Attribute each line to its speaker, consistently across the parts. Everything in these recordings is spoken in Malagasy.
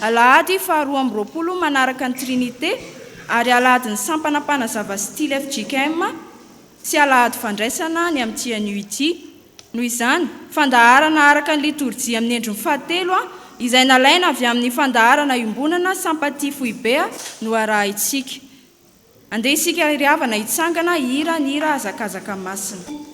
Speaker 1: Alahady faharoa amby roapolo manaraka ny Trinité ary alahady ny sampanapana zavastily FJKM sy alahady fandraisana ny amin'ny TNU ity. Noho izany, fandaharana araka ny liturjia amin'ny endriny fahatelo izay nalaina avy amin'ny fandaharana iombonana Sampaty Fohibe no arahintsika. Andeha isika riavana hitsangana hira ny hira azakazaka masina.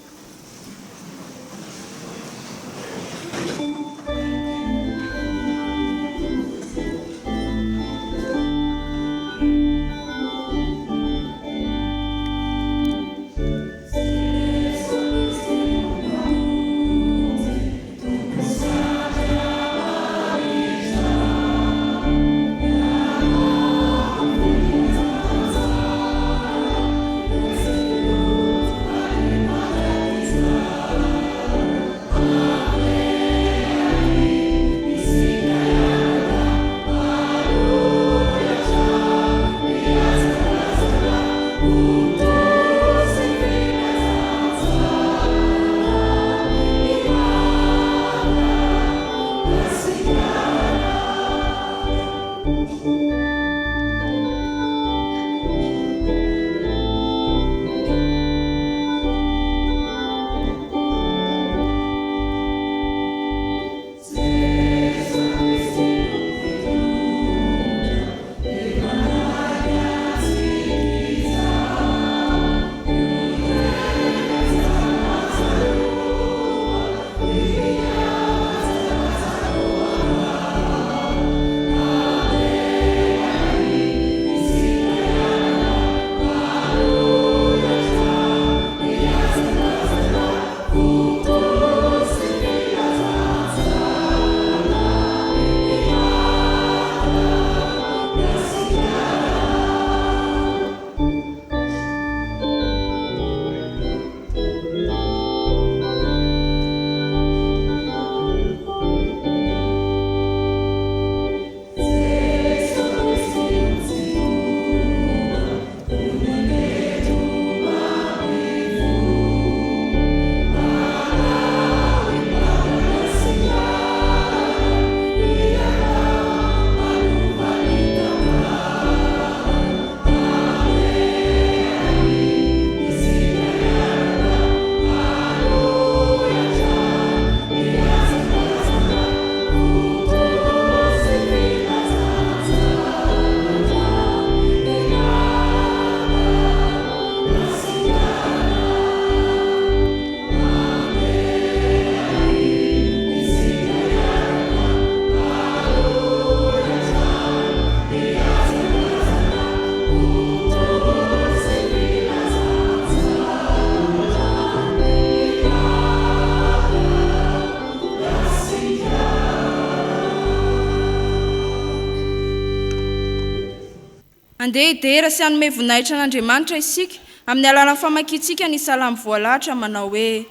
Speaker 1: Andeha hidera sy hanome voninahitra an'Andriamanitra isika amin'ny alalan'ny famakiantsika ny salamo voalahatra manao hoe: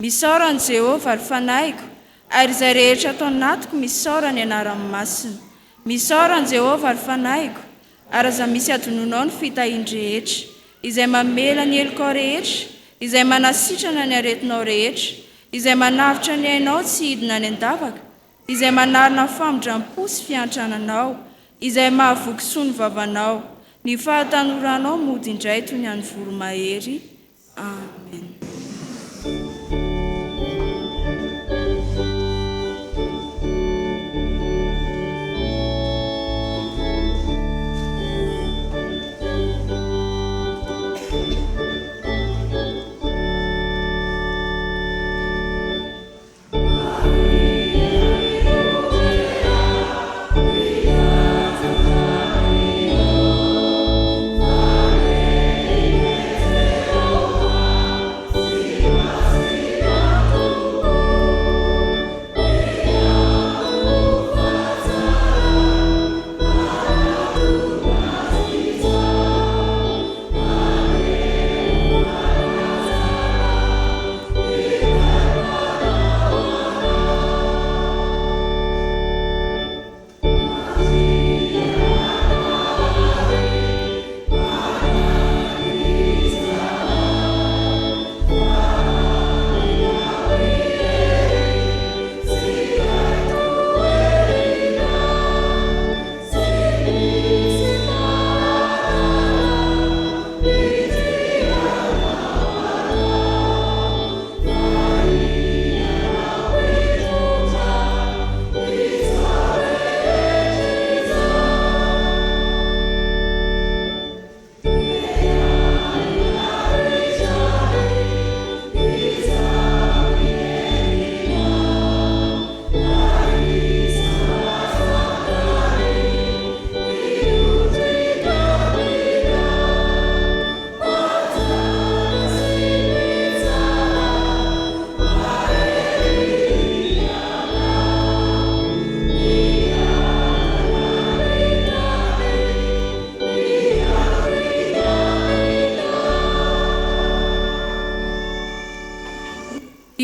Speaker 1: misaorany Jehovah ary fanahyko, ary izay rehetra atao anatiko misaora ny anarany masina. Misaorany Jehovah ary fanahyko, ary aza misy adononao ny fitahian-drehetra, izay mamela ny helokao rehetra, izay manasitrana ny aretinao rehetra, izay manavitra ny ainao tsy hidina any an-davaka, izay manarina famondram-po sy fiantrananao, izay mahavoky soa ny vavanao, ny fahatanorana mody indray toy ny an'ny voromahery. Amen.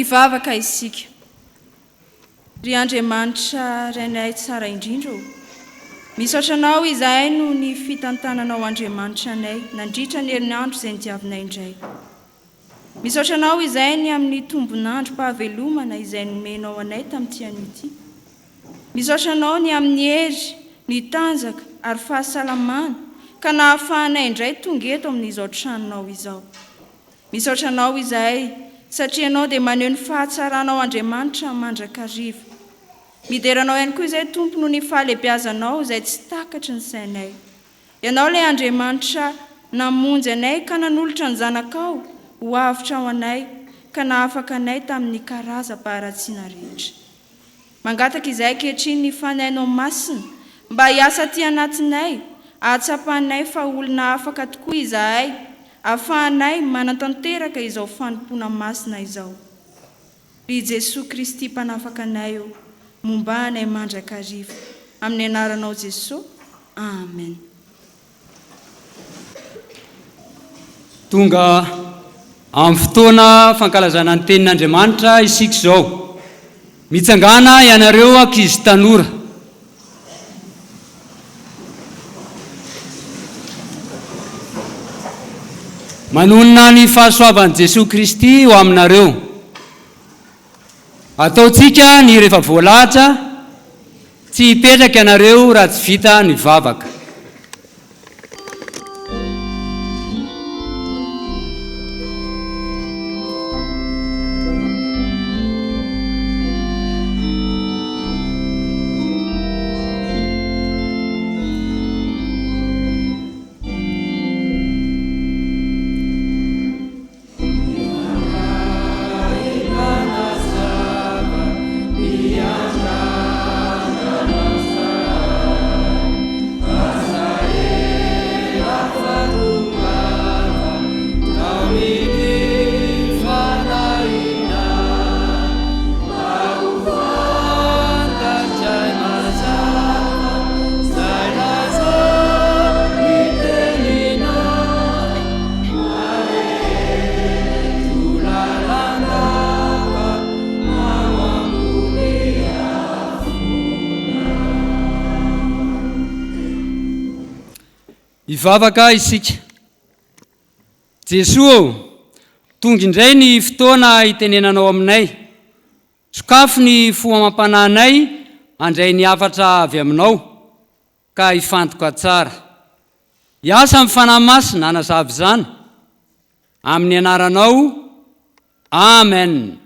Speaker 1: mivavaka isika. Ry Andriamanitra rainay tsara indrindra, misaotra anao izahay no ny fitantananao Andriamanitra anay nandritra ny herinandro izay nidiavinay indray. Misaotra anao izahay ny amin'ny tombonandro pahavelomana izay nomenao anay tamin'ity anio ity. Misaotra anao ny amin'ny hery, ny tanjaka ary fahasalamana ka nahafahanay indray tonga eto amin'izao tranonao izao. Misaotra anao izahay satria anao dia maneho ny fahatsaranao Andriamanitra mandrakariva. Mideranao ihany koa izay tompo no ny fahalebiazanao izay tsy takatry ny sainay. Ianao ilay Andriamanitra namonjy anay ka nanolotra ny zanakao ho avitra ao anay ka nahafaka anay tamin'ny karazam-paharatsiana rehetra. Mangataka izahay ankehitriny ny fanahinao masina mba hiasa aty anatinay, ahatsapanay fa olona afaka tokoa izahay, ahafahanay manatanteraka izao fanompoana masina izao. Ry Jesosy Kristy mpanafaka anay io, momba anay mandrakariva. Amin'ny anaranao Jesosy, amen.
Speaker 2: Tonga amin'ny fotoana fankalazana ny tenin'Andriamanitra isika izao. Mitsangana ianareo ankizy tanora. Manonona ny fahasoavan'i Jesosy Kristy ho aminareo. Ataontsika ny rehefa voalahatra, tsy hipetraka ianareo raha tsy vita ny vavaka. Hivavaka isika. Jesosy, tonga indray ny fotoana hitenenanao aminay. Sokafo ny foamam-panahinay handray ny hafatra avy aminao ka hifantoka tsara. Hiasa amin'ny fanahy masina hanazava izany. Amin'ny anaranao, amen.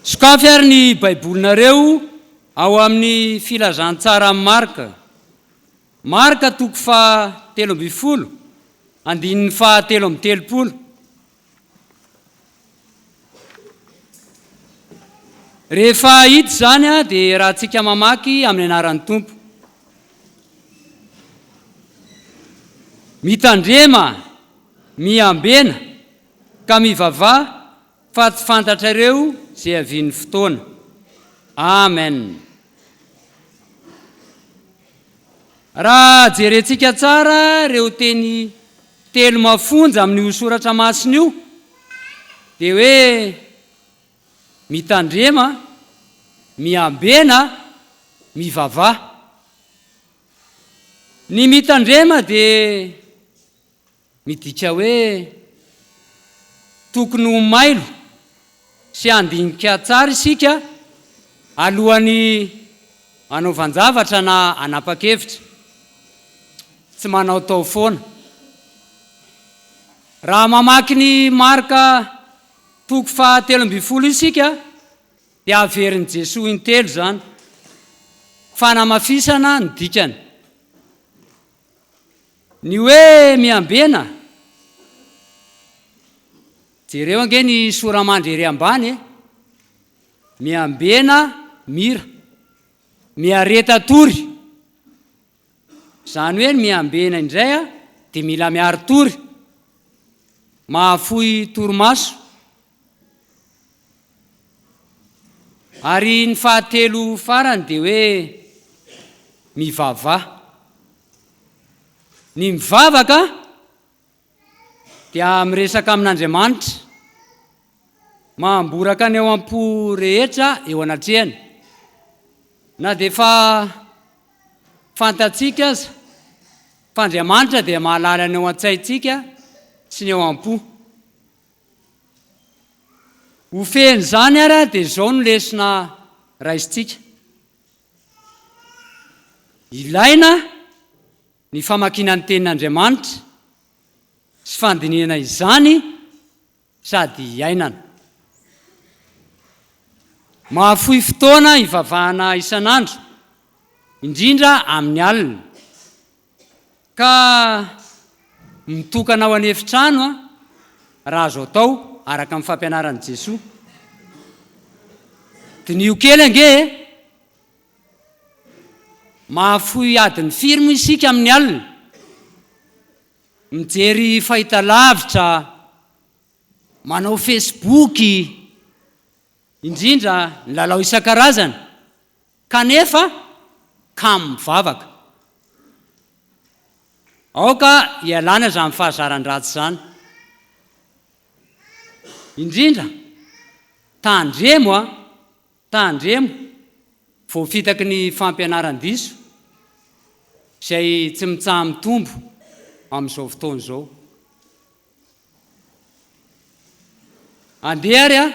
Speaker 2: Sokafo ary ny baibolinareo ao amin'ny filazantsara amin'ny Marka. Marka 13:30, andininy 7:30. Rehefa hita izany dia raha tsika mamaky amin'ny anaran'ny Tompo. Mitandrema, miambena, ka mivavaha fa tsy fantatrareo izay havian'ny fotoana. Amen. Raha jerentsika tsara reo teny telo mafonja amin'ny soratra masina io, dia hoe mitandrema, miambena, mivavaha. Ny mitandrema dia midika hoe tokony ho mailo sy handinika tsara isika alohan'ny hanaovan-javatra na hanapa-kevitra. Tsy manao tao foana. Raha mamaky ny Marka 13:30 isika dia averin'i Jesosy intelo izany. Fanamafisana ny dikany. Ny hoe miambena, jereo ange ny soramandry ery ambany, miambena mira, miareta tory. Izany hoe miambena indray dia mila miaro tory, mahafoy torimaso. Ary ny fahatelo farany dia hoe mivavaha. Ny mivavaka dia miresaka amin'Andriamanitra mamboraka ny eo am-po rehetra eo anatrehany na dia fa fantatsika aza fa Andriamanitra dia mahalala ny eo an-tsaintsika sy ny eo am-po. Hofeny zany ary dia izao no lesona raisintsika. Ilaina ny famakiana ny tenin'Andriamanitra sy fandinihana izany sady iainana. Mahafohy fotoana ivavahana isan'andro, indrindra amin'ny alina, ka mitokana ao anefitrano raha azo atao araka amin'ny fampianaran'i Jesoa. Dinio kely ange mahafohy adiny firy moa isika amin'ny alina, mijery fahitalavitra, manao Facebook, indrindra ny lalao isan-karazany, kanefa kamo mivavaka. Aoka ialana izany fahazaran-dratsy izany. Indrindra tandremo vao fitaky ny fampianaran-diso izay tsy mitsaha mitombo amin'izao fotoana izao. Andeha ary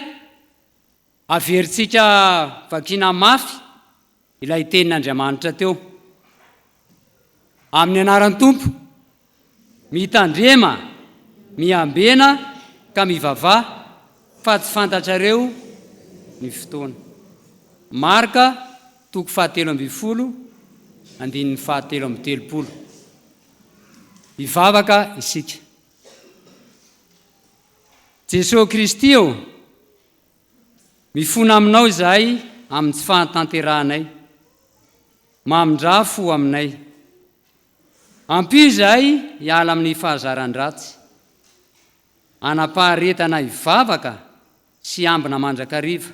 Speaker 2: averintsika vakiana mafy ilay tenin'Andriamanitra teo. Amin'ny anaran'ny Tompo, mitandrema, miambena ka mivavaha fa tsy fantatrareo ny fotoana. Marka 7:17. Hivavaka isika. Jesosy Kristy mifona aminao izahay amin'ny tsy fahatanterahanay, mamindrafo aminay. Ampio izahay hiala amin'ny fahazaran-dratsy, anapaharetana hivavaka sy ambina mandrakariva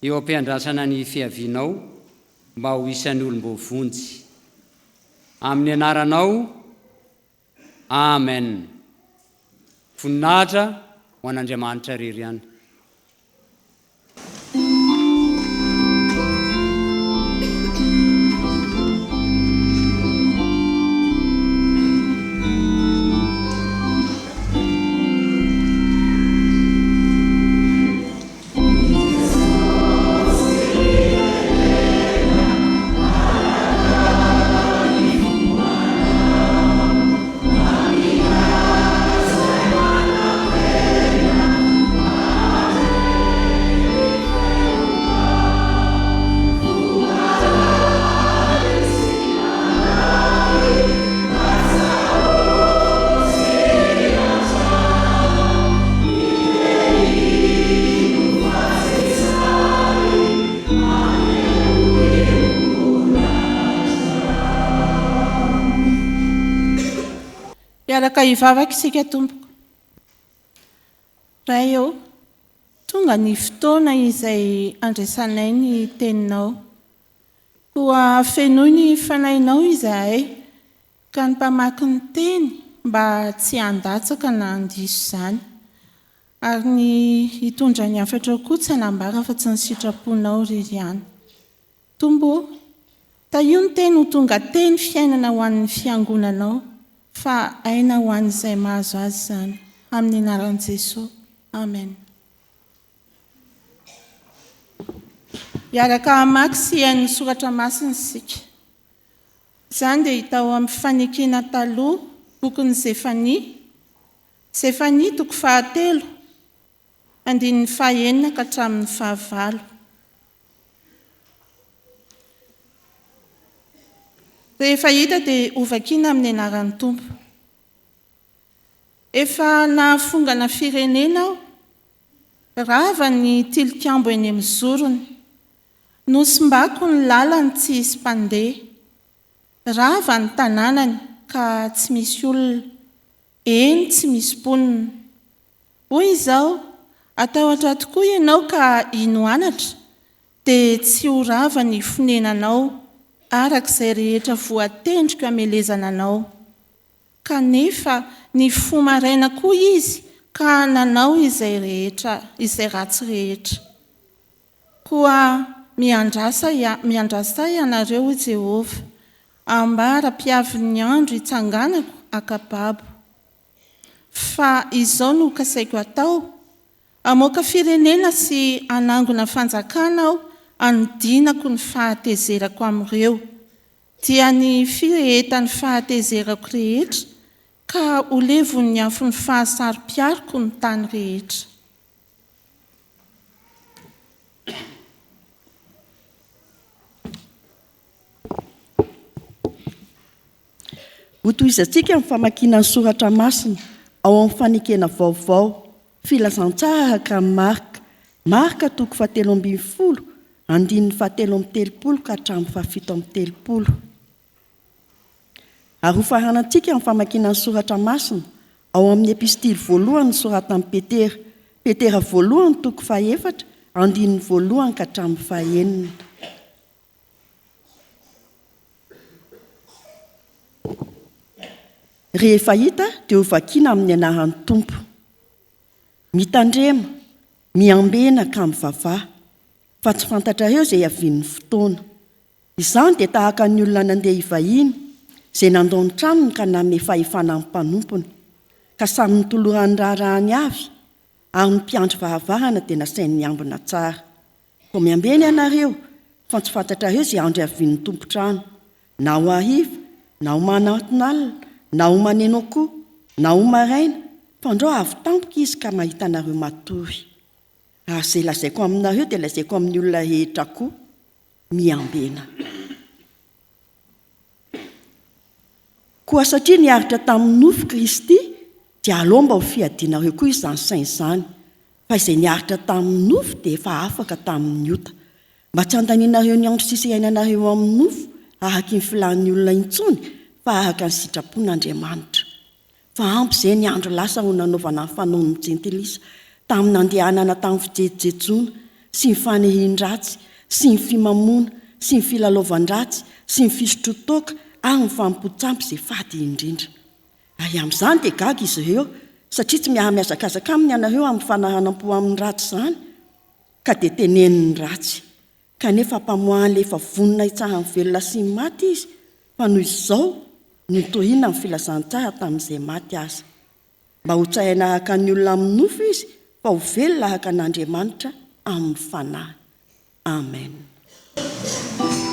Speaker 2: eo am-piandrasana ny fiavianao mba ho isan'ny olom-bovonjy. Amin'ny anaranao, amen. Voninahitra ho an'Andriamanitra rery ihany.
Speaker 3: Miaraka hivavaka isika tompoko. Ray eo, tonga ny fotoana izay andraisanay ny teninao. Koa fenoy ny fanahinao izahay, ka ny mpamaky ny teny mba tsy handatsaka na handiso izany. Ary ny hitondra ny hafatra koa tsy hanambara fa tsy ny sitraponao rery ihany. Tombo, taio ny teny ho tonga teny fiainana ho an'ny fiangonanao, fa aina ho an'izay mahazo azy izany. Amin'ny anaran'i Jesosy. Amen. Iaraka mamaky sy hain'ny soratra masina isika. Izany dia hita ao amin'ny fanekena taloha, bokin'ny Zefania. Zefania 4, 9 ka hatramin'ny 9. Rehefa hita dia hovakiana amin'ny anaran'ny Tompo. Efa nahafongana firenena aho, rava ny tilikambo eny amin'ny zorony, nosimbako ny lalany tsy hisy mpandeha, rava ny tanànany ka tsy misy olona, eny tsy misy mponina. Hoy izao, atahotra tokoa ianao ka inoanatra, dia tsy ho rava ny fonenanao arak'izay rehetra voatendrika hamelezana anao. Kanefa ny fo maraina koa izy ka nanao izay ratsy rehetra. Koa miandrasa ianareo Jehova, ambara-piavin'ny andro itsanganako akababo. Fa izao no kasaiko atao, amoaka firenena sy anangona fanjakana aho, anodinako ny fahatezerako amin'ireo, dia ny firehetan'ny fahatezerako rehetra, ka ho levon'ny afon'ny fahasaro-piariko ny tany rehetra.
Speaker 4: Ho toizantsika amin'ny famakiana ny soratra masina ao amin'ny fanekena vaovao, filazantsara araka Marka toko 17, andininy 7:30 ka hatramin'ny 7:30. Ary ho faranantsika amin'ny famakiana ny soratra masina ao amin'ny epistily voalohany soratany Petera voalohany toko 4, andininy 1 ka hatramin'ny 9. Rehefa hita dia ho vakiana amin'ny anaran'ny Tompo. Mitandrema, miambena ka mivavaha, fa tsy fantatrareo izay havian'ny fotoana. Izany dia tahaka ny olona nandeha hivahiny, izay nandao ny tranony ka nanome fahefana amin'ny mpanompony, ka samy nitolorany raharahany avy, ary ny mpiandry varavarana dia nasainy niambina tsara. Koa miambena ianareo, fa tsy fantatrareo izay andro havian'ny tompo-trano, na ho hariva, na ho manatonalina, na ho maneno koa, na ho maraina, fa andao avy tampoka izy ka mahita anareo matory. Ary izay lazaiko aminareo dia lazaiko amin'ny olona rehetra koa, miambena. Koa satria niaritra tamin'ny nofo Kristy, dia aleo mba ho fiadianareo koa izany saina izany. Fa izay niaritra tamin'ny nofo dia efa afaka tamin'ny ota. Mba tsy andanianareo ny andro sisa iainanareo amin'ny nofo, araka ny filan'ny olona intsony, fa araka ny sitrapon'Andriamanitra. Fa ampy izay ny andro lasa ho nanaovana ny fanaon'ny jentilisa, tamin'ny nandehanana tamin'ny fijejojejoana, sy ny fanehin-dratsy, sy ny fimamona, sy ny filalaovan-dratsy, sy ny fisotrotoaka, ary ny fampotsampy izay fady indrindra. Ary amin'izany dia gaga izy ireo, satria tsy miara-miazakazaka aminy ianareo amin'ny fanaranam-po amin'ny ratsy izany, ka dia teneniny ratsy. Kanefa mpamoahan'ilay efa vonona hitsara ny velona sy ny maty izy, fa noho izao no tohina amin'ny filazantsara tamin'izay maty aza. Mba ho tsaina araka ny olona amin'ny nofo izy, fa ho velona araka n'Andriamanitra amin'ny fanahy. Amen.
Speaker 5: Amen.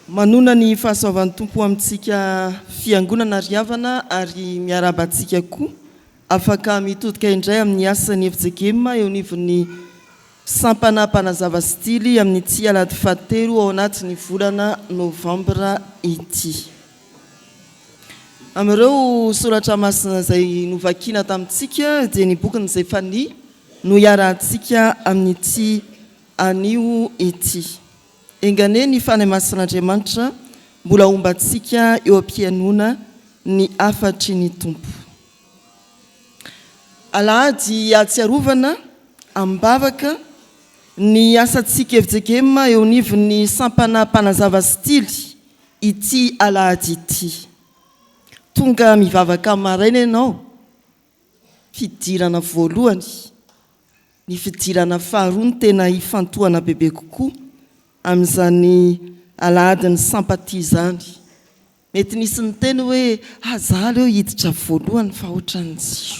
Speaker 5: manona ny fahasoavan'ny tompo amintsika fiangonana riavana ary miarabantsika koa afaka mitodika indray amin'ny asany efijegema eo nivony sampanampanazava stily amin'ny tsy alady fahatelo ao anatin'ny volana novambra ity. Amin'ireo soratra masina izay novakina tamintsika dia ny bokin' Zefania no iarahantsika amin'ny tsy anio ity. Engane ny fanahy masin'Andriamanitra mbola ombantsika eo am-pianona ny afatry ny tompo. Alahady atsiarovana ambavaka ny asantsika efijegema eo nivony sampanampanazava stily ity alahady ity. Tonga mivavaka maraina ianao, fidirana voalohany, ny fidirana faharoa ny tena ifantohana bebe kokoa amin'izany alahady ny sampaty izany. Mety nisy ny teny hoe azaly eo hiditra voalohany fa ohatran'izy.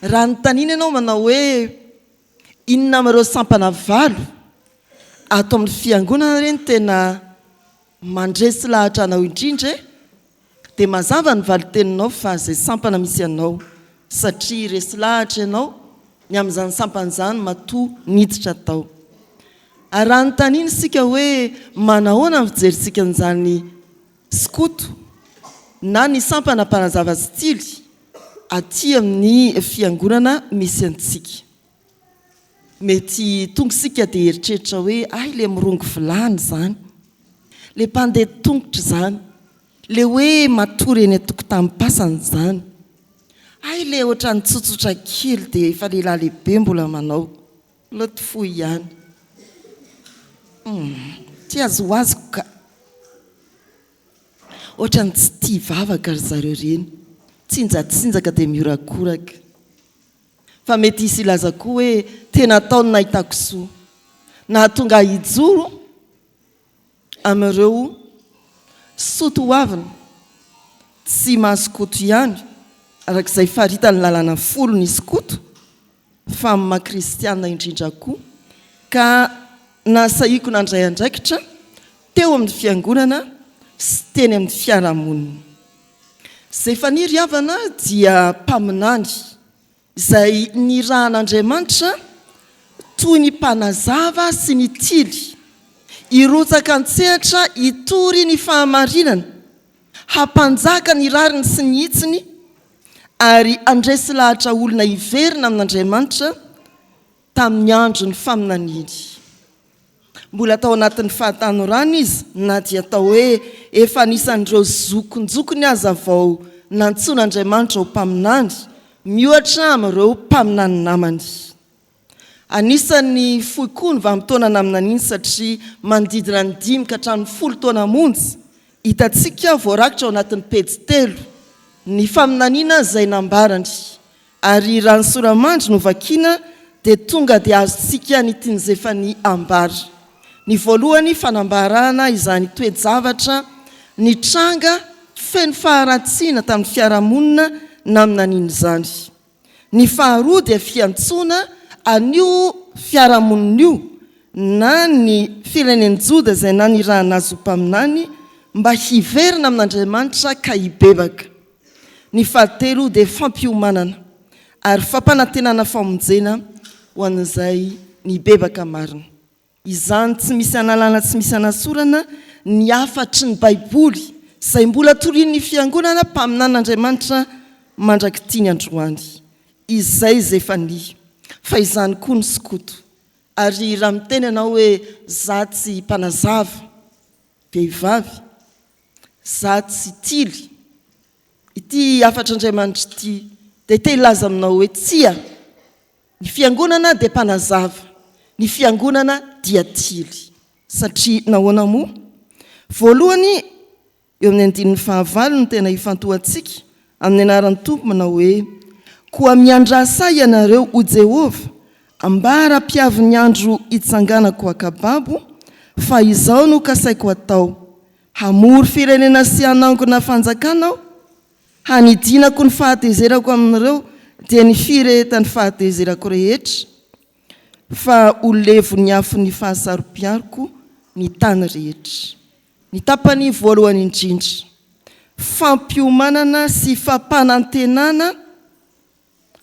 Speaker 5: Raha ny tanina ianao manao hoe inona amin'ireo sampana valo ato amin'ny fiangonana ireny tena mandresy lahatra anao indrindra dia mazava ny valiteninao fa izay sampana misy anao satria resy lahatra ianao ny amin'izany sampan'izany matoa niditra tao. Ary raha ny tanina isika hoe manahoana ny fijerintsika n'izany skoto na ny sampana mpanazava stily aty amin'ny fiangonana misy antsika. Mety tonga isika dia eritreritra hoe le mirongo vilany izany, le mpandeha tongotra izany, le hoe matory eny atokotanim-pasana izany, le ohatran'ny tsotsotra kely dia efa lehilahy lehibe mbola manao loto fohy ihany. Tsy azo azoko ka ohatran'ny tsy tia vavaka ry zareo reny, tsinjatsinjaka dia miorakoraka. Fa mety isy ilaza koa hoe tena ataony nahitako soa na tonga hijoro amin'ireo soto hoavina tsy mahasokoto ihany arak'izay faritany lalana folo ny sokoto fa amin'ny maha-kristiana indrindra koa ka nasahiko nandray andraikitra teo amin'ny fiangonana sy teny amin'ny fiarahamonina. Zefania riavana dia mpaminany izay ny rahan'Andriamanitra toy ny mpanazava sy ny tily irotsaka an-tsehatra hitory ny fahamarinana, hampanjaka ny rariny sy ny hitsiny ary andresy lahatra olona hiverina amin'Andriamanitra tamin'ny andro ny faminaniany. Mbola tao anatin'ny fahatanorana izy na dia atao hoe efa anisan'ireo zokonjokony aza vao nantsoan'Andriamanitra ho mpaminany miohatra amin'ireo mpaminany namany. Anisan'ny fohy koa ny vanim-potoana naminan'iny satria mandidina ny 5 ka hatramin'ny 10 taona monja hitantsika voarakitra ao anatin'ny pejy 3 ny faminaniana izay nambarany. Ary raha ny soramandry no vakiana dia tonga dia azontsika ny tiany Zefania ambara. Ny voalohany fanambarana izany toe-javatra ny tranga feno faharatsiana tamin'ny fiarahamonina naminan'iny izany. Ny faharoa dia fiantsoana anio fiarahamonina io na ny firenen'i Joda izay nanirahana azy ho mpaminany mba hiverina amin'Andriamanitra ka hibebaka. Ny fahatelo dia fampiomanana ary fampanantenana famonjena ho an'izay ny bebaka marina. Izany tsy misy analana tsy misy anasorana ny afatry ny Baiboly izay mbola torian'ny fiangonana mpaminan'Andriamanitra mandrakitiany androany. Izay Zefania, fa izany koa ny sokoto. Ary raha miteny ianao hoe zatsy mpanazava, vehivavy, zatsy tily, ity afatr'Andriamanitra ity dia te hilaza aminao hoe tsia, ny fiangonana dia mpanazava, ny fiangonana dia tily. Satria nahoana moa? Voalohany eo amin'ny 15 no tena ifantohantsika amin'ny anaran'ny tompo manao hoe koa miandrasa ianareo o Jehova ambara-piavy ny andro hitsanganako akababo fa izao no kasaiko atao hamory firenena sy hanangona fanjakanao hanidinako ny fahatezerako amin'ireo dia ny firehetany fahatezerako rehetra fa ho levo ny afo ny fahasaropiariko ny tany rehetra. Ny tapany voalohany indrindra, fampiomanana sy fampanantenana,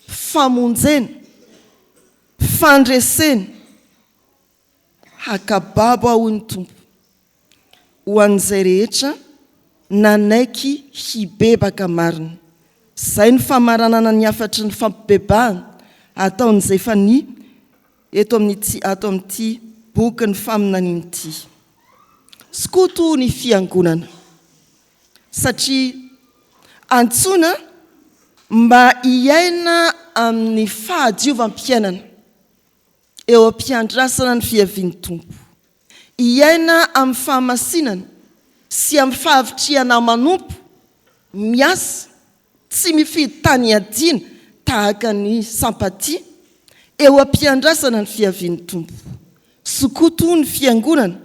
Speaker 5: famonjena, fandresena, hakababo ao ny tompo ho an'izay rehetra nanaiky hibebaka marina. Zay ny famaranana ny afatry ny fampibebahana ataon'izay fani eto amin'ity boky ny faminaniny ity. Skoto ny fiangonana satria antsoina mba hiaina amin'ny fahadiovam-piainana eo am-piandrasana ny fiaviany tompo, hiaina amin'ny fahamasinana sy amin'ny fahavitriana manompo, miasa tsy mifidy tany adiana tahaka ny sampatia eo am-piandrasana ny fiaviany tompo. Skoto ny fiangonana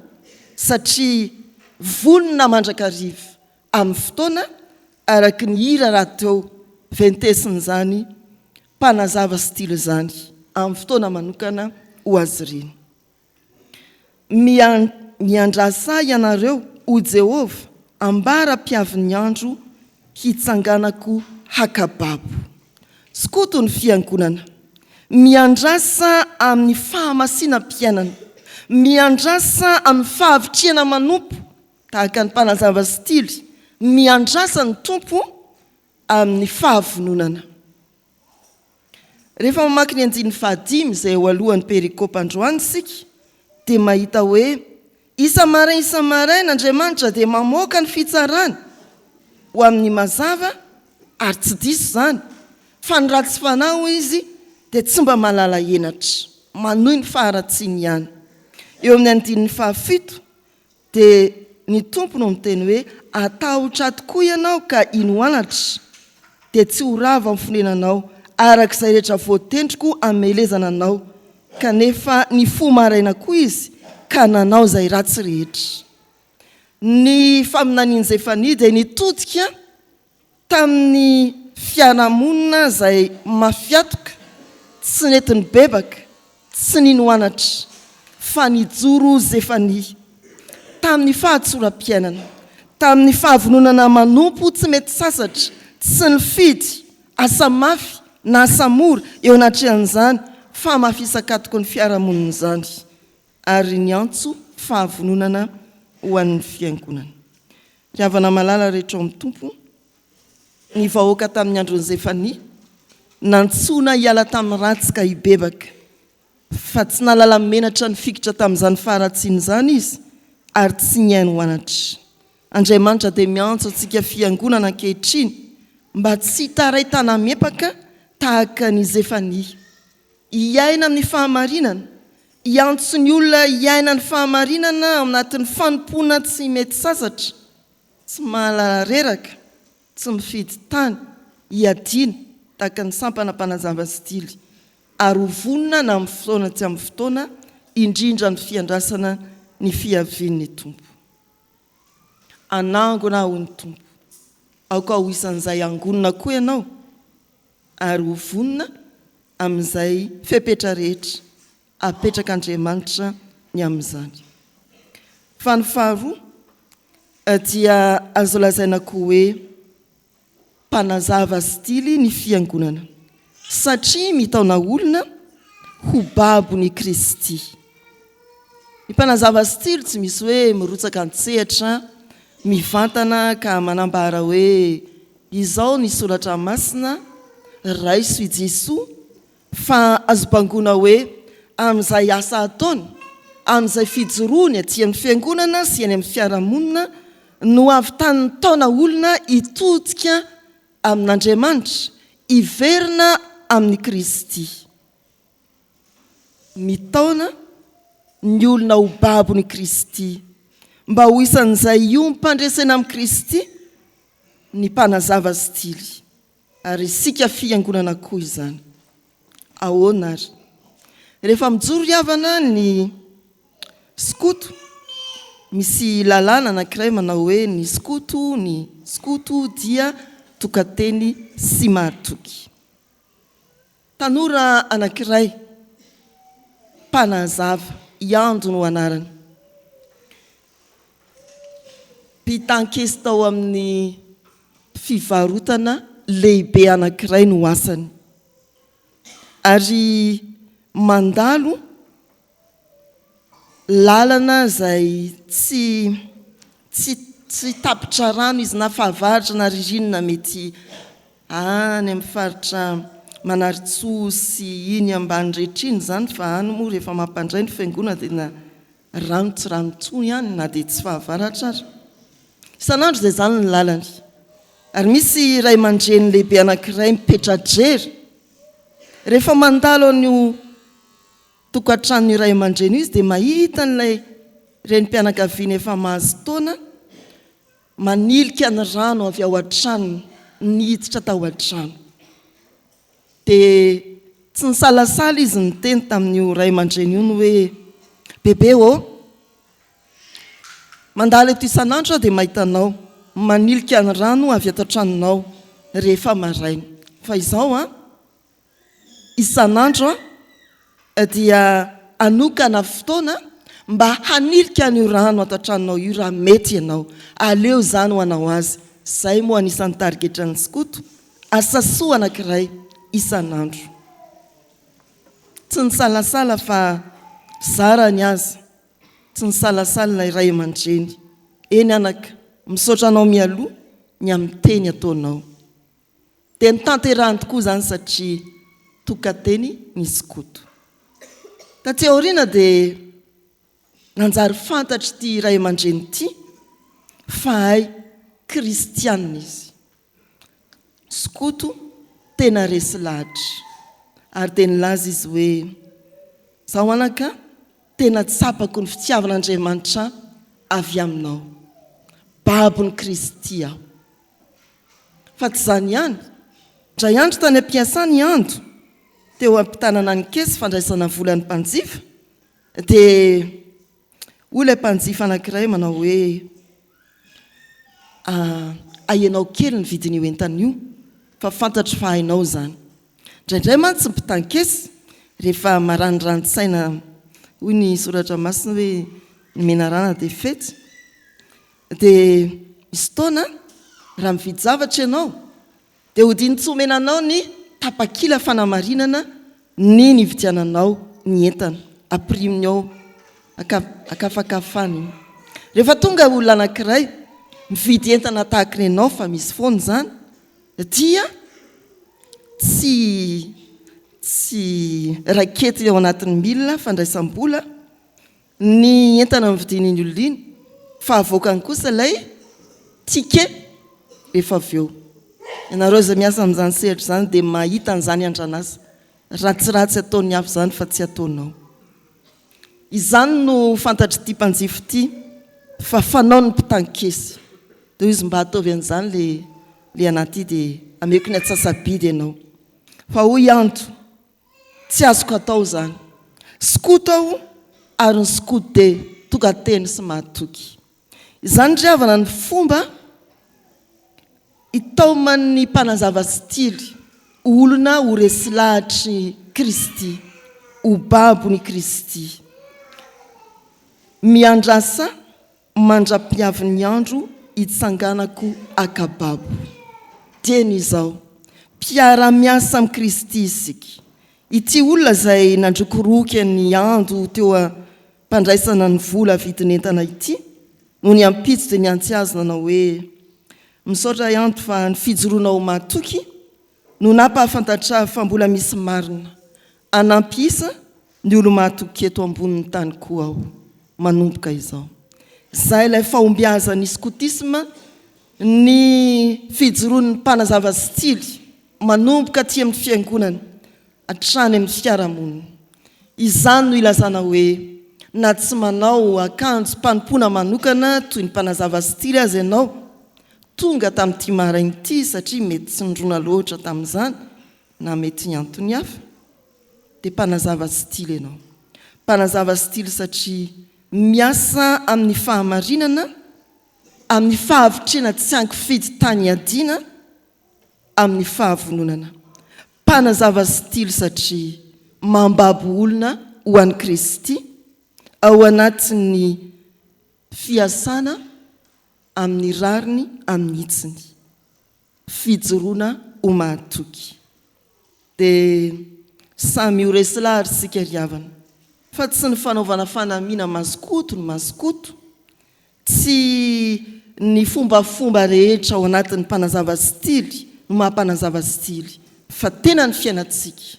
Speaker 5: satria vonona mandrakariva amin'ny fotoana araky ny hira raha teo ventesin'izany mpanazava stily zany amin'ny fotoana manokana ho azy ireny. Miandrasa ianareo ho Jehovah ambara-piavin'ny andro hitsanganako hakababo. Skoto ny fiangonana miandrasa amin'ny fahamasinam-piainana, miandrasa amin'ny fahavitriana manompo tahaka ny mpanazava stily, miandrasa ny tompo amin'ny fahavononana. Rehefa mamaky ny 15 izay eo alohan'ny perikôpa androany sika dia mahita hoe isa-maraina Andriamanitra dia mamoaka ny fitsarana ho amin'ny mazava ary tsy diso zany fa ny ratsy fanahy izy dia tsy mba malala henatra, manohy ny faharatsiany ihany. Eo amin'ny 17 dia ny tompo no miteny hoe atahotra tokoa ianao ka inoanatra dia tsy ho rava amin'ny fonenanao arak'izay rehetra voatendriko amelezana anao, kanefa ny fo maraina koa izy ka nanao izay ratsy rehetra. Ny faminanian'izay fani dia nitodika tamin'ny fiarahamonina izay mafiatoka, tsy netiny bebaka, tsy ninoanatra, fa nijoro Zefania tamin'ny fahatsoram-piainana, tamin'ny fahavononana manompo tsy mety sasatra, tsy nifidy asa mafy na asa mora eo anatrehan'izany fa mafisakatoko ny fiarahamonina izany, ary ny antso fahavononana ho an'ny fiangonana. Riavana malala rehetra ao amin'ny tompo, ny vahoaka tamin'ny andron'ny Zefania nantsona hiala tamin'ny ratsy ka hibebaka, fa tsy nalala menatra ny fikitra tamin'izany faharatsiany izany izy ary tsy niaino anatra. Andriamanitra dia miantso antsika fiangonana ankehitriny mba tsy taraitana mepaka tahaka ny Zefania, hiaina amin'ny fahamarinana, hiantso ny olona hiaina ny fahamarinana anatin'ny fanompoana tsy mety sasatra, tsy mahalala reraka, tsy mifidy tany, hiadiana tahaka ny sampana mpanazava stily, ary ho vonona na amin'ny fotoana tsy amin'ny fotoana, indrindra ny fiandrasana ny fiavian'ny tompo. Anangona ho ny tompo, aoka ho isan'izay angonina koa ianao, ary ho vonona amin'izay fepetra rehetra apetraka Andriamanitra ny amin'izany. Fa ny faharoa dia azo lazaina koa hoe mpanazava stily ny fiangonana satria mitaona olona ho babony Kristy. Ny mpanazava stily tsy misy hoe mirotsaka an-tsehatra, mivantana ka manambara hoe izao ny soratra masina raiso i Jesoa, fa azo bangona hoe amin'izay asa ataony, amin'izay fijoroany aty amin'ny fiangonana sy any amin'ny fiarahamonina no avy tany taona olona hitodika amin'Andriamanitra, hiverina amin'ny Kristy. Mitaona ny olona ho babony Kristy mba ho isan'izay iompandresena amin'ny Kristy ny mpanazava stily, ary isika fiangonana koa izany. Ahoana ary? Rehefa mijoro havana ny skoto, misy lalàna anankiray manao hoe ny skoto dia tokateny sy maritoky. Tanora anankiray mpanazava, Iando no anarany. mpitankesy tao amin'ny fivarotana lehibe anankiray no asany ary mandalo lalana zay tsy tapitra rano izy na fahavaratra na ririnina mety any amin'ny faritra Manaritsoa sy iny ambany rehetriny zany fa any moa rehefa mampandray ny fiangonana dia na rano tsy ranontsony ihany na dia tsy fahavaratra ary isan'andro zay zany ny lalany ary misy ray aman-dreny lehibe anankiray mipetra-drery rehefa mandalo an'io tokantrano ray aman-dreny izy dia mahita n'ilay renim-pianakaviana efa mahazo taona manilika ny rano avy ao an-trano niditra tao an-trano dia tsy nisalasala izy niteny tamin'io ray aman-dreny io ny hoe bebe mandalo eto isan'andro dia mahitanao manilika ny rano avy ato an-tranonao rehefa maraina fa izao isan'andro dia anokana fotoana mba hanilika an'io rano ato an-tranonao io raha mety ianao aleo zany ho anao azy zay moa anisan'ny tarigetra ny skoto asasoa anankiray isan'andro tsy nisalasala fa zara ny azy tsy nisalasala ilay ray aman-dreny eny anaka misaotra anao mialoha ny amin'ny teny ataonao dia nitanterahany tokoa zany satria tokateny ny skoto taty aoriana dia nanjary fantatry ity ray aman-dreny ity fa hay kristianina izy skoto tena resy lahatra ary dia nilaza izy hoe zaho anaka tena tsapako ny fitiavan'Andriamanitra avy aminao babony Kristy aho fa tsy zany ihany ndray andro tany am-piasany andro teo ampitanana ny kesy fandraisana volan'ny mpanjifa dia ilay mpanjifa anankiray manao hoe ahianao kely ny vidin'io entan'io fa fantatry fa hainao zany indraindray mantsy mpitan-kesy rehefa maranirano-tsaina hoy ny soratra masina hoe ny menarana dia fety dia misy taona raha mividy zavatra ianao dia hodiny tsy homenanao ny tapakila fanamarinana ny nividiananao ny entana apriminy ao akafakafany rehefa tonga olona anankiray mividy entana tahaka ny ianao fa misy foana zany dia tsy rakety ao anatin'ny milina fandraisam-bola ny entana mividin'iny olona iny fa avoakany kosa ilay tike rehefa avy eo ianareo zay miasa amin'izany sehatra zany dia mahita an'izany andranasa ratsiratsy ataony avy zany fa tsy ataonao izany no fantatry ity mpanjifo ity fa fanao ny mpitan-kesy dia izy mba ataovy an'izany le anaty dia ameko ny atsasabidy ianao fa hoy anto tsy azoko atao zany skoto aho ary ny skoto dia tokateny sy mahatoky izany ry havana ny fomba itaoman'ny mpanazava stily olona ho resy lahatry Kristy ho babony Kristy miandrasa mandra-piavin'ny andro hitsanganako akababo teny izao mpiara-miasa amin'ny Kristy isika ity olona zay nandrokoroky ny ando teo mpandraisana ny vola vidiny entana ity no ny ampitso dia ny antsy nanao hoe misaotra ianto fa ny fijoroanao mahatoky no nampahafantatra fa mbola misy marina anampisa ny olo mahatoky eto ambonin'ny tany koa aho manomboka izao zay ilay fahombiazan'ny skotisma ny fijoroan'ny mpanazava stily manomboka aty amin'ny fiangonana hatrany amin'ny fiarahamonina izany no ilazana hoe na tsy manao akanjo mpanompoana manokana toy ny mpanazava stily azy ianao tonga tamin'ity maraina ity satria mety tsy nindrona loatra tamin'izany na mety ny antony hafa dia mpanazava stily ianao mpanazava stily satria miasa amin'ny fahamarinana amin'ny fahavitrena tsy ankifidy tany adiana amin'ny fahavononana mpanazava stily satria mambabo olona ho an'i Kristy ao anatin'ny fiasana amin'ny rariny amin'ny hitsiny fijoroana ho mahatoky dia samy horesilahary sika riavana fa tsy ny fanaovana fanamiana mazokoto ny mazokoto tsy ny fombafomba rehetra ao anatin'ny mpanazava stily no mahampanazava stily fa tena ny fiainantsika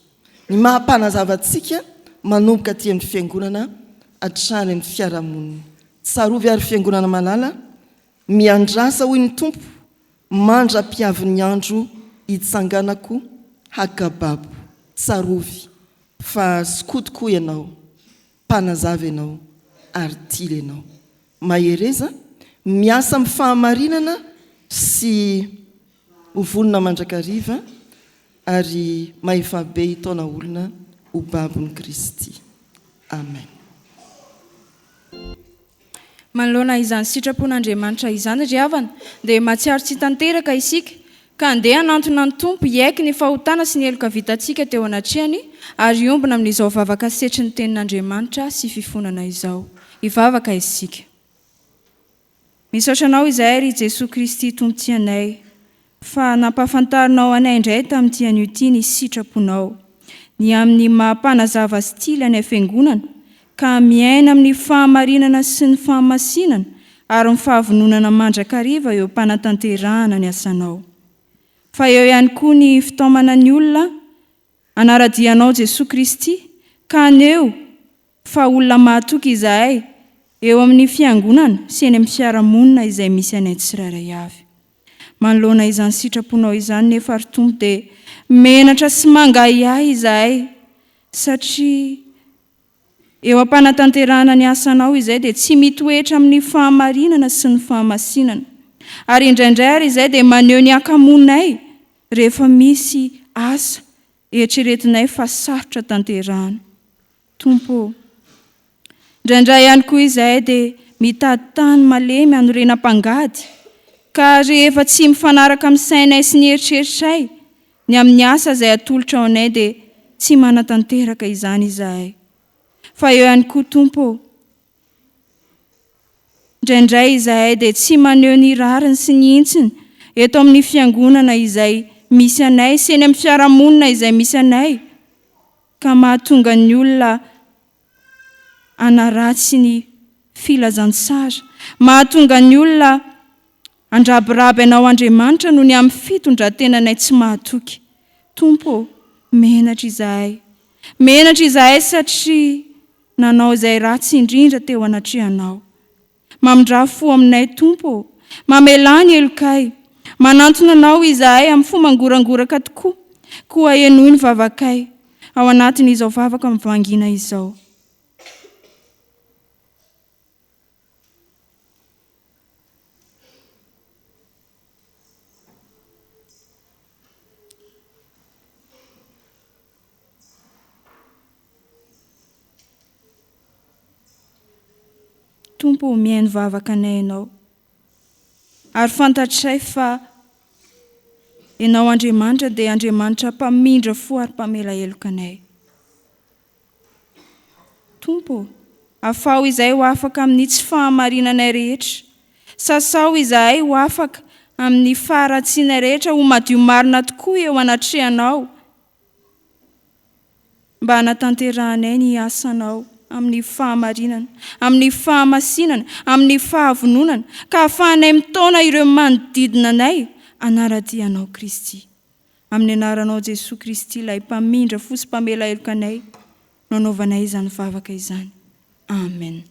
Speaker 5: ny mahampanazavatsika manomboka aty amin'ny fiangonana hatrany amin'ny fiarahamonina tsarovy ary fiangonana malala miandrasa hoy ny tompo mandra-piavin'ny andro hitsanganako hakababo tsarovy fa sikotokoa ianao mpanazava ianao ary tily ianao mahereza miasa amin'ny fahamarinana sy hovonona mandrakariva ary mahefabe hitaona olona ho babon'i Kristy. Amen.
Speaker 1: Manoloana izany sitrapon'Andriamanitra izany ry havana dia matsiaro tsy tanteraka isika ka andeha hanantona ny tompo hiaiky ny fahotana sy ny heloka vitantsika teo anatrehany ary ombona amin'izao vavaka setry ny tenin'Andriamanitra sy fifonana izao. Hivavaka isika. Misaotra anao izahay ry Jesosy Kristy tompotsy anay fa nampahafantarinao anay indray tamin'ity anio ity ny sitraponao ny amin'ny mampanazava stily any fiangonana ka miaina amin'ny fahamarinana sy ny fahamasinana ary ny fahavononana mandrakariva eo mpanatanterahana ny asanao. Fa eo ihany koa ny fitaomana ny olona anaradianao Jesosy Kristy ka aneo fa olona mahatoky izahay eo amin'ny fiangonana sy eny amin'ny fiarahamonina izay misy anay tsirairay avy. Manoloana izany sitraponao izany nefa ary tompo dia menatra sy mangahiahy izahay satria eo am-panatanterahana ny asanao izay dia tsy mitoetra amin'ny fahamarinana sy ny fahamasinana ary indraindray ary izay dia maneho ny akamonay rehefa misy asa eritreretinay fa sarotra tanterahana. Tompo, indraindray ihany koa izahay dia mitady tany malemy hanorenam-pangady ka rehefa tsy mifanaraka amin'ny sainay sy ny eritreritray ny amin'ny asa izay atolotra ao anay dia tsy manatanteraka izany izahay. Fa eo ihany koa tompo, indraindray izahay dia tsy maneho ny rariny sy ny intsiny eto amin'ny fiangonana izay misy anay sy eny amin'ny fiarahamonina izay misy anay ka mahatonga ny olona anaratsy ny filazantsara, mahatonga ny olona andrabiraby anao Andriamanitra noho ny amin'ny fitondrantenanay tsy mahatoky. Tompo, menatra izahay satria nanao izay ratsy indrindra teo anatrehanao. Mamindra fo aminay tompo, mamelany elokay, manantona anao izahay amin'ny fomba mangorangoraka tokoa, koa enoy ny vavakay ao anatin'izao vavaka mivangina izao. Tompo, mihaino vavaka anay ianao ary fantatray fa ianao Andriamanitra dia Andriamanitra mpamindra fo ary mpamela heloka anay. Tompo, afao izahay ho afaka amin'ny tsy fahamarinanay rehetra, sasao izahay ho afaka amin'ny faharatsianay rehetra ho madio marina tokoa eo anatrehanao mba hanatanterahanay ny asanao amin'ny fahamarinana, amin'ny fahamasinana, amin'ny fahavononana ka ahafahanay mitaona ireo manodidina anay anaradianao Kristy. Amin'ny anaranao Jesosy Kristy ilay mpamindra fo sy mpamela heloka anay no anaovanay izany vavaka izany. Amen.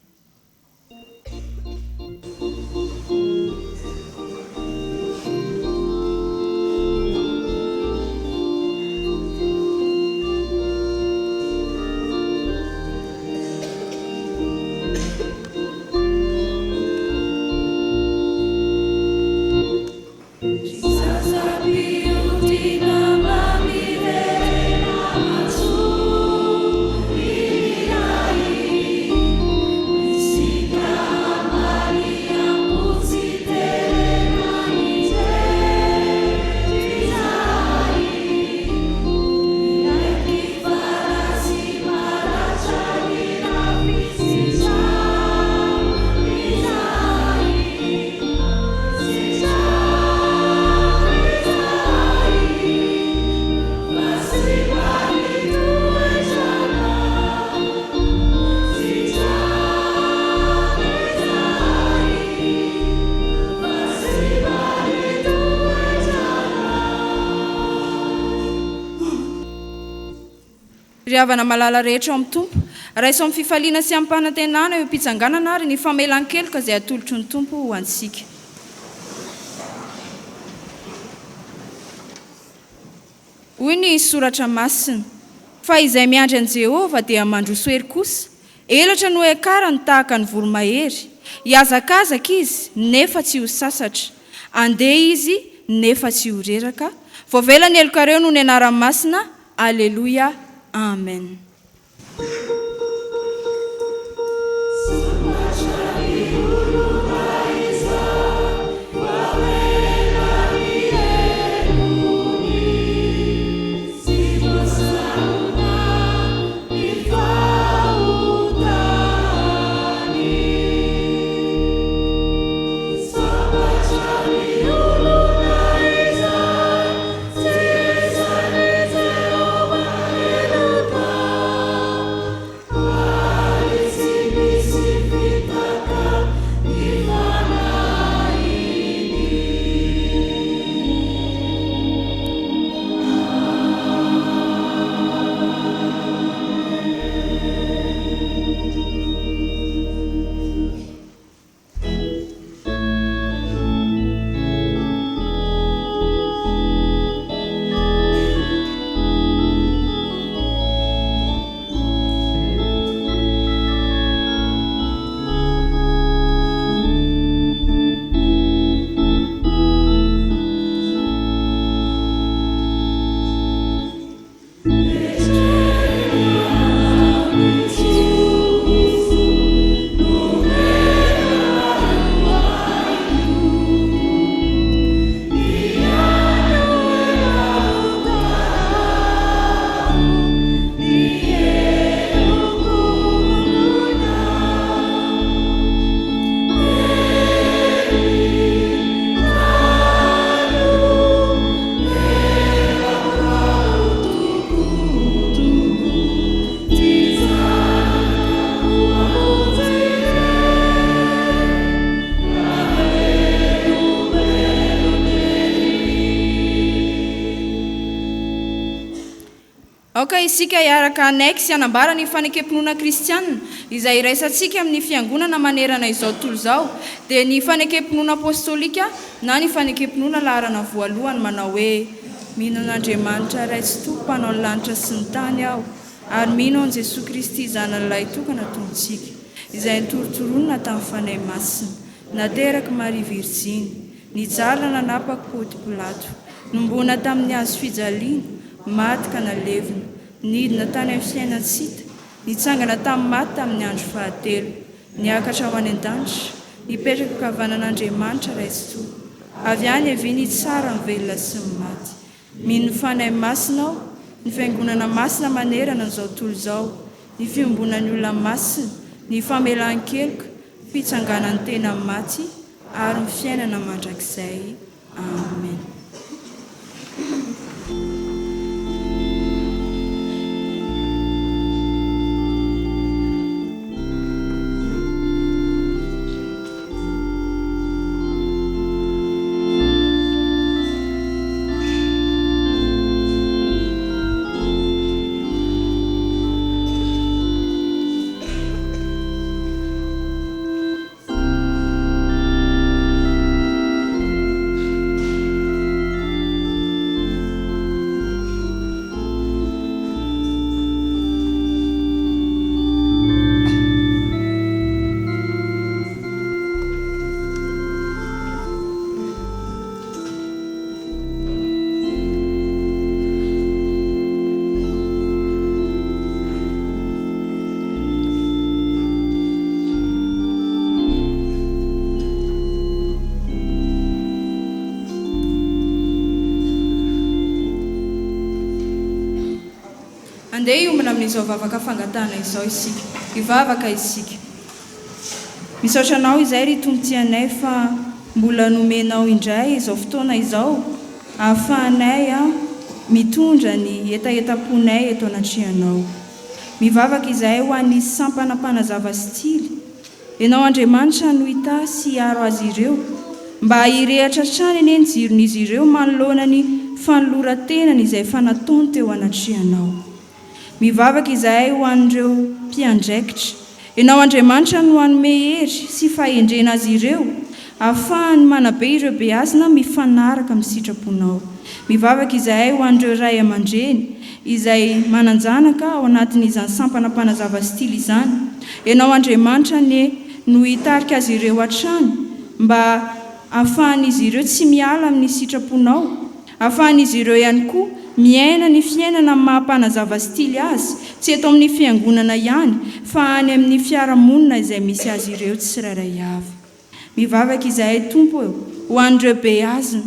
Speaker 1: iriavana malala rehetra ao amin'ny tompo raiso amin'ny fifaliana sy amin'ny mpanantenana eo mpitsanganana ary ny famelan-keloka izay atolotry ny tompo ho antsika. Hoy ny soratra masina, fa izay miandry an' Jehova dia mandroso hery kosa, elatra no ekarany tahaka ny voromahery, hiazakazaka izy nefa tsy ho sasatra, andeha izy nefa tsy ho reraka, voavelany elokareo no ny anarany masina. Alleluia, amen. Aoka isika hiaraka anaiky sy anambara ny fanekempinoana kristianina izay iraisantsika amin'ny fiangonana manerana izao tontolo izao dia ny fanekempinoana apôstôlika na ny fanekempinoana laharana voalohany manao hoe: mino an'Andriamanitra iray tsy tompo mpanao ny lanitra sy ny tany aho, ary mino an' Jesosy Kristy zanan'ilay tokana tontsika izay nitorotoronina tamin'ny fanahy masina, nateraky Maria Virginy, nijalina nanapaka Pônty Pilato, nombona tamin'ny hazo fijaliana, maty ka nalevina, nidina tany amin'ny fiainantsita, nitsangana tamin'ny maty tamin'ny andro fahatelo, niakatra ho any an-danitra, nipetraka kavanan'Andriamanitra iray tsy tompo, avy any avy ny tsara ny velona sy ny maty. Mino ny fanahy masina aho, ny fiangonana masina manerana n'izao tontolo izao, ny fiombonan'ny olona masina, ny famelan-keloka, fitsanganan'ny tena maty ary ny fiainana mandrakizay. Amen. Andeha hiombana amin'izao vavaka fangatana izao isika, hivavaka isika. Misaotra anao izay ry tombontsianay fa mbola nomenao indray izao fotoana izao ahafahanay mitondra ny etaetam-ponay eto anatrehanao. Mivavaka izay ho an'ny sampana mpanazava stily, ianao Andriamanitra no hita sy hiaro azy ireo, mba hirehatra trany eny ny jiron'izy ireo manoloana ny fanoloran-tenany izay fanataony teo anatrehanao. mivavaka izahay ho an'ireo mpiandraikitra. Ianao Andriamanitra no hanome hery sy fahendrena azy ireo, ahafahany manabe ireo beazina mifanaraka amin'ny sitraponao. Mivavaka izahay ho an'ireo ray aman-dreny izay mananjanaka ao anatin'izany sampana mpanazava stily izany. Ianao Andriamanitra no hitarika azy ireo hatrany mba ahafahan'izy ireo tsy miala amin'ny sitraponao, ahafahan'izy ireo ihany koa miaina ny fiainana mahampanazava stily azy, tsy eto amin'ny fiangonana ihany fa any amin'ny fiarahamonina izay misy azy ireo tsirairay avy. Mivavaka izahay Tompo ho an'ireo beazina.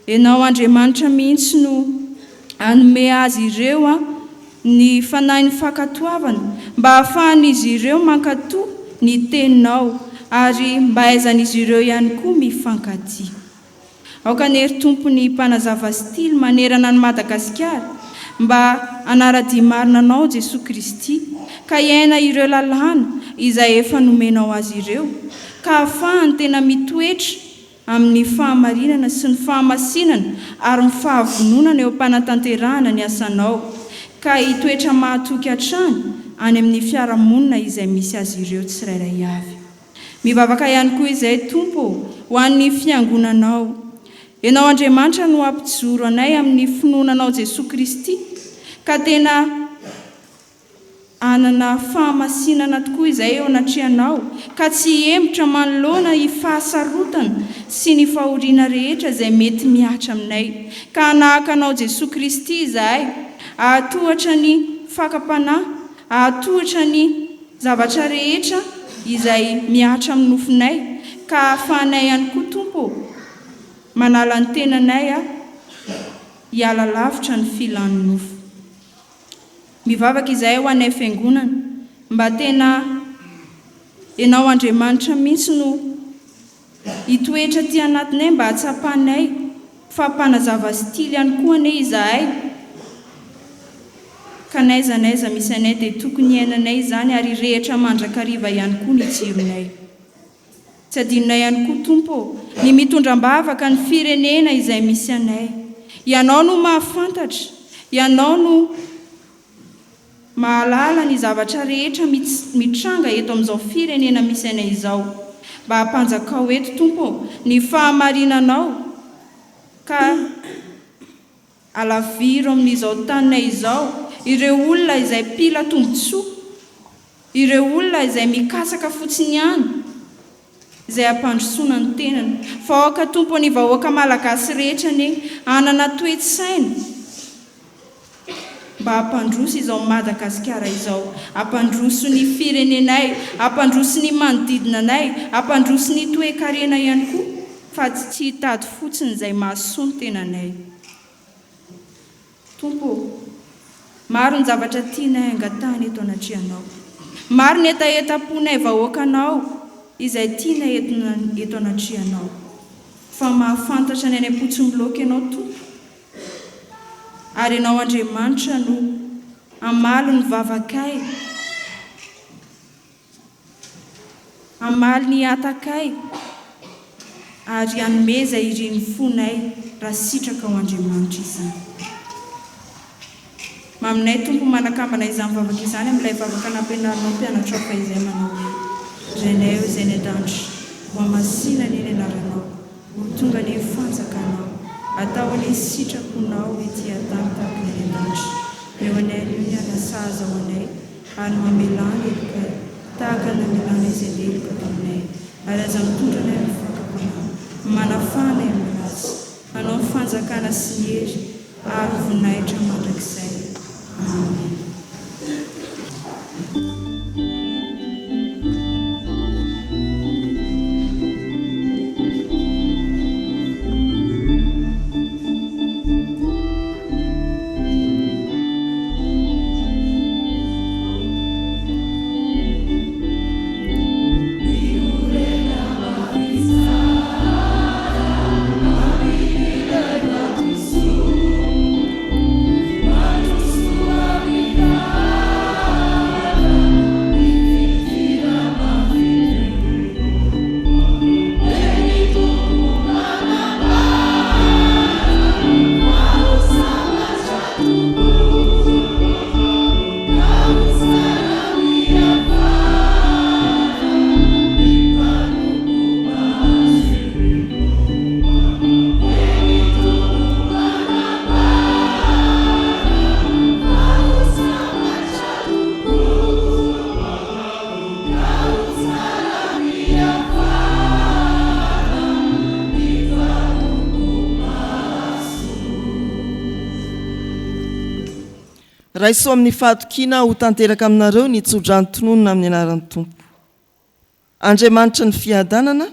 Speaker 1: Ianao Andriamanitra mihitsy no hanome azy ireo ny fanahin'ny fankatoavana mba ahafahan'izy ireo mankatoa ny teninao ary mba aizan'izy ireo ihany koa mifankatia. Aokanery Tompo ny mpanazava stily manerana ny Madagasikara mba anara-dia marina anao Jesosy Kristy ka iaina ireo lalàna izay efa nomenao azy ireo, ka ahafahany tena mitoetra amin'ny fahamarinana sy ny fahamasinana ary ny fahavononana eo am-panatanterahana ny asanao, ka hitoetra mahatoky hatrany any amin'ny fiarahamonina izay misy azy ireo tsirairay avy. Mivavaka ihany koa izay Tompo ho an'ny fiangonanao. Ianao Andriamanitra no ampijoro anay amin'ny finoananao Jesosy Kristy, ka tena anana fahamasinana tokoa izay eo anatrehanao, ka tsy emotra manoloana ny fahasarotana sy ny fahoriana rehetra izay mety miatra aminay, ka hanahaka anao Jesosy Kristy izahay, ahatohatra ny fakapanahy, ahatohatra ny zavatra rehetra izay miatra amin'ny nofinay, ka ahafahanay ihany koa Tompo manala ny tenanay hiala lavitra ny filan'ny nofo. Mivavaka izahay ho anay fiangonana mba tena ianao Andriamanitra mihitsy no hitoetra ty anatinay mba hatsapanay fampanazava stily ihany koa anay izahay, ka naiza misy anay dia tokony iainanay izany ary rehetra mandrakariva ihany koa ny jironay. Tsy adinonay ihany koa Tompo ny mitondram-bavaka ny firenena izay misy anay. Ianao no mahafantatra, ianao no mahalala ny zavatra rehetra mitranga eto amin'izao firenena misy anay izao, mba hampanjakao eto Tompo ny fahamarinanao, ka alaviro amin'izao taninay izao ireo olona izay pila tombotsoa, ireo olona izay mikasaka fotsiny ihany izay hampandrosoana ny tenany. Fa aoka Tompo ny vahoaka malagasy rehetra ny anana toe-tsaina mba hampandroso izao Madagasikara izao, hampandroso ny firenenay, hampandroso ny manodidina anay, hampandroso ny toe-karena ihany koa, fa tsy hitady fotsiny izay mahasoa ny tenanay. Tompo, maro ny zavatra tianay angatahana eto anatrehanao, maro ny etaeta-ponay vahoakanao izay tianay eto anatrehanao, fa mahafantatra ny any am-potsim-bloka ianao Tompo, ary ianao Andriamanitra no amaly ny vavakay, amaly ny atakay, ary anomeza ireny fonay raha sitraka ao Andriamanitra izany. Maminay Tompo manakambana izany vavaka izany amin'ilay vavaka nampianaranao mpianatra fa izay manao hoe Renay izay ny adanitra, ho amasina ny anaranao, ho tonga ny fanjakanao, atao ny sitraponao ety an-tany tahaka ny adanitra. Eo anay ny anasaza ho anay, ary mamelana elokay, tahaka ny mamelana izay leloka taminay, ary aza mitondra anay amin'ny fakapanahy, manafana amin'ny ratsy, hanao fanjakana sy ny hery, ary voninahitra mandrakizay. Amen.
Speaker 6: Amen.
Speaker 5: raiso amin'ny fahatokiana ho tanteraka aminareo ny tsodranotononona amin'ny anaran'ny tompo. Andriamanitra ny fiadanana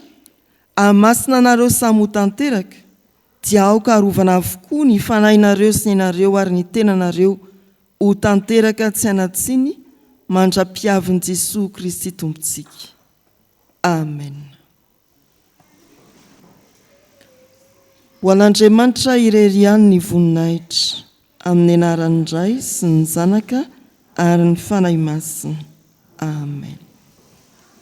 Speaker 5: amasina anareo samy ho tanteraka dia aoka arovana avokoa ny fanahinareo sy ianareo ary ny tenanareo ho tanteraka tsy anatsiny mandra-piavin'i Jesosy Kristy tompontsika. Amen. Ho an'Andriamanitra irery ihany ny voninahitra amin'ny anaran'ny Ray sy ny Zanaka ary ny fanahy masina. Amen.